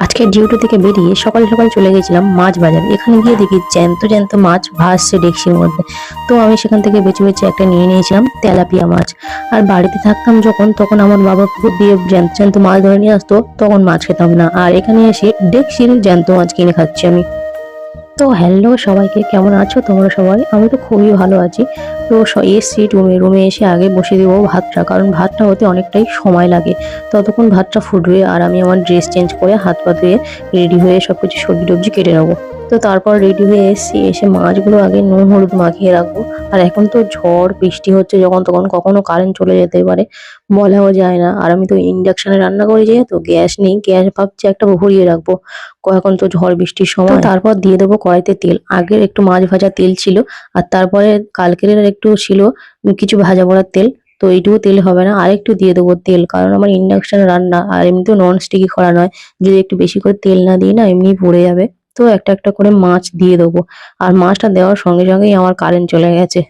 আজকে ডিউটি থেকে বেরিয়ে সকাল সকাল চলে গেছিলাম মাছ বাজার। এখানে গিয়ে দেখি জ্যান্ত জ্যান্ত মাছ ভাসছে ডেকচির মধ্যে। তো আমি সেখান থেকে বেছে বেছে একটা নিয়ে নিয়েছিলাম তেলাপিয়া মাছ। আর বাড়িতে থাকতাম যখন, তখন আমার বাবা পুকুর দিয়ে জ্যান্ত জ্যান্ত মাছ ধরে নিয়ে আসতো, তখন মাছ খেতাম না। আর এখানে এসে ডেকচির জ্যান্ত মাছ কিনে খাচ্ছি আমি। তো হ্যালো সবাইকে, কেমন আছো তোমরা সবাই? আমি তো খুবই ভালো আছি। তো এসছি রুমে, রুমে এসে আগে বসিয়ে দেবো ভাতটা, কারণ ভাতটা হতে অনেকটাই সময় লাগে। ততক্ষণ ভাতটা ফুটবে আর আমি আমার ড্রেস চেঞ্জ করে হাত পা ধুয়ে রেডি হয়ে সবকিছু সবজি টবজি কেটে নেবো। তো তারপর রেডি হয়ে এসছি, এসে মাছগুলো আগে নুন হলুদ মাখিয়ে রাখবো। আর এখন তো ঝড় বৃষ্টি হচ্ছে, যখন তখন কখনো কারেন্ট চলে যেতে পারে, বলাও যায় না। আর আমি তো ইন্ডাকশনে রান্না করি, যেহেতু গ্যাস নেই, গ্যাস ভাবছি একটা ভরিয়ে রাখবো। এখন তো ঝড় বৃষ্টির সময়। তারপর দিয়ে দেবো কড়াইতে তেল। আগের একটু মাছ ভাজা তেল ছিল, আর তারপরে কালকের একটু ছিল কিছু ভাজা পোড়ার তেল। তো এইটুকু তেল হবে না, আরেকটু দিয়ে দেবো তেল, কারণ আমার ইন্ডাকশনে রান্না আর এমনিতেও নন স্টিকি করা নয়। যদি একটু বেশি করে তেল না দিই না, এমনি পুড়ে যাবে। তো একটা একটা করে মাছ দিয়ে দেবো। আর মাছটা দেওয়ার সঙ্গে সঙ্গেই আমার কারেন্ট চলে গেছে।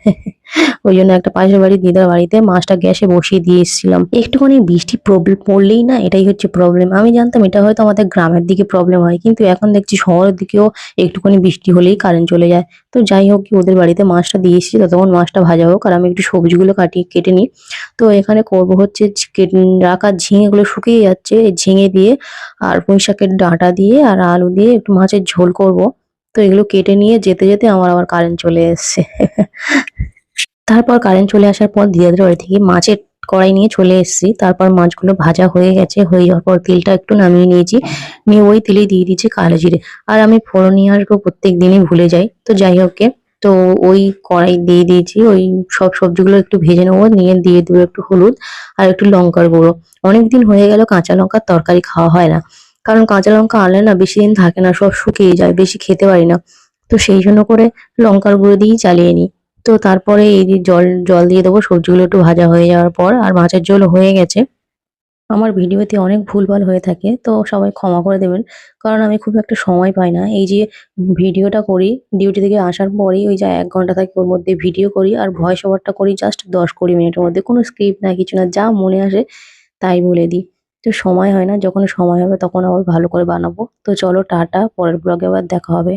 ওই জন্য একটা পাশের বাড়ি দিদার বাড়িতে মাছটা গ্যাসে বসিয়ে দিয়ে এসেছিলাম। একটুখানি বৃষ্টি প্রবলেম পড়লেই না, এটাই হচ্ছে প্রবলেম। আমি জানতাম এটা হয়তো আমাদের গ্রামের দিকে প্রবলেম হয়, কিন্তু এখন দেখছি শহরের দিকেও একটুখানি বৃষ্টি হলেই কারেন্ট চলে যায়। তো যাই হোক, ওদের বাড়িতে মাছটা দিয়ে এসেছি, ততক্ষণ মাছটা ভাজা হোক আর আমি একটু সবজিগুলো কেটে নিই। তো এখানে করব হচ্ছে রাখা ঝিঙেগুলো শুকিয়ে যাচ্ছে, এই ঝিঙে দিয়ে আর পুঁই শাকের ডাঁটা দিয়ে আর আলু দিয়ে একটু মাছের ঝোল করব। তো এগুলো কেটে নিয়ে যেতে যেতে আমার আবার কারেন্ট চলে এসছে। তারপর কারেন্ট চলে আসার পর দিদাদের বাড়ি থেকে মাছের কড়াই নিয়ে চলে এসেছি। তারপর মাছগুলো ভাজা হয়ে গেছে, হয়ে যাওয়ার পর তেলটা একটু নামিয়ে নিয়েছি, নিয়ে ওই তেলেই দিয়ে দিয়েছি কালো জিরে। আর আমি ফোড়ন নিয়ে আসবো প্রত্যেক দিনই ভুলে যাই, তো যাই হোক তো ওই কড়াই দিয়ে দিয়েছি। ওই সব সবজিগুলো একটু ভেজে নেবো, নিয়ে দিয়ে দেবো একটু হলুদ আর একটু লঙ্কার গুঁড়ো। অনেকদিন হয়ে গেল কাঁচা লঙ্কার তরকারি খাওয়া হয় না, কারণ কাঁচা লঙ্কা আনলে না বেশি দিন থাকে না, সব শুকিয়ে যায়, বেশি খেতে পারি না। তো সেই জন্য করে লঙ্কার গুঁড়ো দিয়েই চালিয়ে নিই। তো তারপরে এই যে জল জল দিয়ে দেবো সবজিগুলো একটু ভাজা হয়ে যাওয়ার পর। আর মাছের ঝোল হয়ে গেছে। আমার ভিডিওতে অনেক ভুলভাল হয়ে থাকে, তো সবাই ক্ষমা করে দেবেন, কারণ আমি খুব একটা সময় পাই না। এই যে ভিডিওটা করি ডিউটি থেকে আসার পরেই, ওই যা ১ ঘন্টা থাকে ওর মধ্যে ভিডিও করি, আর ভয়েস ওভারটা করি জাস্ট ১০-২০ মিনিটের মধ্যে, কোনো স্ক্রিপ্ট না, কিছু না, যা মনে আসে তাই বলে দিই। তো সময় হয় না, যখন সময় হবে তখন আবার ভালো করে বানাবো। তো চলো টাটা, পরের ব্লগে আবার দেখা হবে।